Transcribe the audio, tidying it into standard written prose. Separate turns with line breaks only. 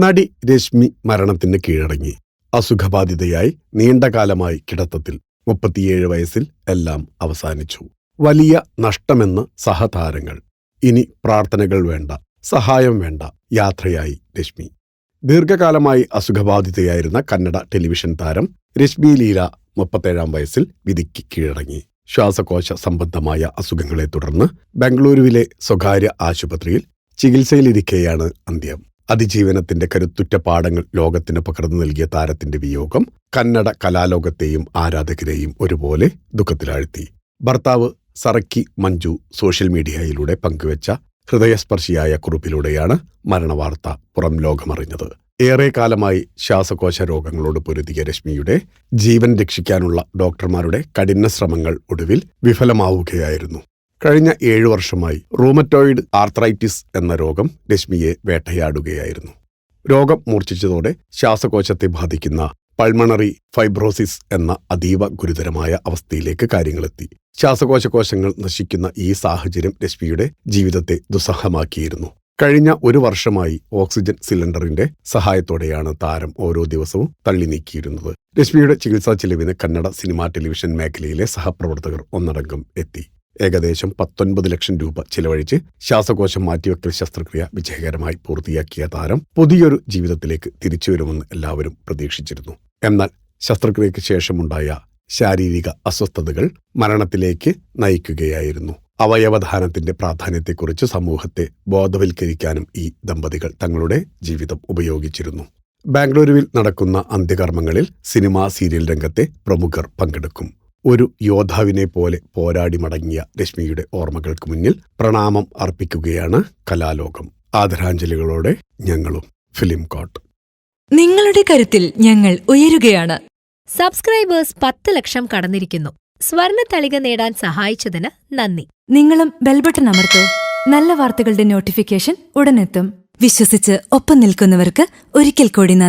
നടി രശ്മി മരണത്തിന് കീഴടങ്ങി. അസുഖബാധിതയായി നീണ്ടകാലമായി കിടത്തത്തിൽ. 37 വയസ്സിൽ എല്ലാം അവസാനിച്ചു. വലിയ നഷ്ടമെന്ന് സഹതാരങ്ങൾ. ഇനി പ്രാർത്ഥനകൾ വേണ്ട, സഹായം വേണ്ട. യാത്രയായി രശ്മി. ദീർഘകാലമായി അസുഖബാധിതയായിരുന്ന കന്നഡ ടെലിവിഷൻ താരം രശ്മി ലീല 37 വയസ്സിൽ വിധിക്ക് കീഴടങ്ങി. ശ്വാസകോശ സംബന്ധമായ അസുഖങ്ങളെ തുടർന്ന് ബംഗളൂരുവിലെ സ്വകാര്യ ആശുപത്രിയിൽ ചികിത്സയിലിരിക്കെയാണ് അന്ത്യം. അതിജീവനത്തിന്റെ കരുത്തുറ്റ പാഠങ്ങൾ ലോകത്തിന് പകർന്നു നൽകിയ താരത്തിന്റെ വിയോഗം കന്നഡ കലാലോകത്തെയും ആരാധകരെയും ഒരുപോലെ ദുഃഖത്തിലാഴ്ത്തി. ഭർത്താവ് സറക്കി മഞ്ജു സോഷ്യൽ മീഡിയയിലൂടെ പങ്കുവച്ച ഹൃദയസ്പർശിയായ കുറിപ്പിലൂടെയാണ് മരണവാർത്ത പുറം ലോകമറിഞ്ഞത്. ഏറെക്കാലമായി ശ്വാസകോശ രോഗങ്ങളോട് പൊരുതിയ രശ്മിയുടെ ജീവൻ രക്ഷിക്കാനുള്ള ഡോക്ടർമാരുടെ കഠിന ശ്രമങ്ങൾ ഒടുവിൽ വിഫലമാവുകയായിരുന്നു. കഴിഞ്ഞ 7 വർഷമായി റൂമറ്റോയിഡ് ആർത്രൈറ്റിസ് എന്ന രോഗം രശ്മിയെ വേട്ടയാടുകയായിരുന്നു. രോഗം മൂർച്ഛിച്ചതോടെ ശ്വാസകോശത്തെ ബാധിക്കുന്ന പൾമണറി ഫൈബ്രോസിസ് എന്ന അതീവ ഗുരുതരമായ അവസ്ഥയിലേക്ക് കാര്യങ്ങളെത്തി. ശ്വാസകോശങ്ങൾ നശിക്കുന്ന ഈ സാഹചര്യം രശ്മിയുടെ ജീവിതത്തെ ദുസ്സഹമാക്കിയിരുന്നു. കഴിഞ്ഞ 1 വർഷമായി ഓക്സിജൻ സിലിണ്ടറിന്റെ സഹായത്തോടെയാണ് താരം ഓരോ ദിവസവും തള്ളി നീക്കിയിരുന്നത്. രശ്മിയുടെ ചികിത്സാ ചിലവിന് കന്നഡ സിനിമാ ടെലിവിഷൻ മേഖലയിലെ സഹപ്രവർത്തകർ ഒന്നടങ്കം എത്തി. ഏകദേശം 19 ലക്ഷം രൂപ ചിലവഴിച്ച് ശ്വാസകോശം മാറ്റിവെക്കൽ ശസ്ത്രക്രിയ വിജയകരമായി പൂർത്തിയാക്കിയ താരം പുതിയൊരു ജീവിതത്തിലേക്ക് തിരിച്ചുവരുമെന്ന് എല്ലാവരും പ്രതീക്ഷിച്ചിരുന്നു. എന്നാൽ ശസ്ത്രക്രിയയ്ക്ക് ശേഷമുണ്ടായ ശാരീരിക അസ്വസ്ഥതകൾ മരണത്തിലേക്ക് നയിക്കുകയായിരുന്നു. അവയവദാനത്തിന്റെ പ്രാധാന്യത്തെക്കുറിച്ച് സമൂഹത്തെ ബോധവൽക്കരിക്കാനും ഈ ദമ്പതികൾ തങ്ങളുടെ ജീവിതം ഉപയോഗിച്ചിരുന്നു. ബാംഗ്ലൂരുവിൽ നടക്കുന്ന അന്ത്യകർമ്മങ്ങളിൽ സിനിമാ സീരിയൽ രംഗത്തെ പ്രമുഖർ പങ്കെടുക്കും. ഒരു യോദ്ധാവിനെ പോലെ പോരാടി മടങ്ങിയ രശ്മിയുടെ ഓർമ്മകൾക്ക് മുന്നിൽ പ്രണാമം അർപ്പിക്കുകയാണ് കലാലോകം. ആദരാഞ്ജലികളോടെ ഞങ്ങളും ഫിലിം കോട്ട്.
നിങ്ങളുടെ കരുത്തിൽ ഞങ്ങൾ ഉയരുകയാണ്.
സബ്സ്ക്രൈബേഴ്സ് 10 ലക്ഷം കടന്നിരിക്കുന്നു. സ്വർണ്ണ തളിക നേടാൻ സഹായിച്ചതിന് നന്ദി.
നിങ്ങളും ബെൽബട്ടൺ അമർത്തോ. നല്ല വാർത്തകളുടെ നോട്ടിഫിക്കേഷൻ ഉടനെത്തും. വിശ്വസിച്ച് ഒപ്പം നിൽക്കുന്നവർക്ക് ഒരിക്കൽ കൂടി നന്ദി.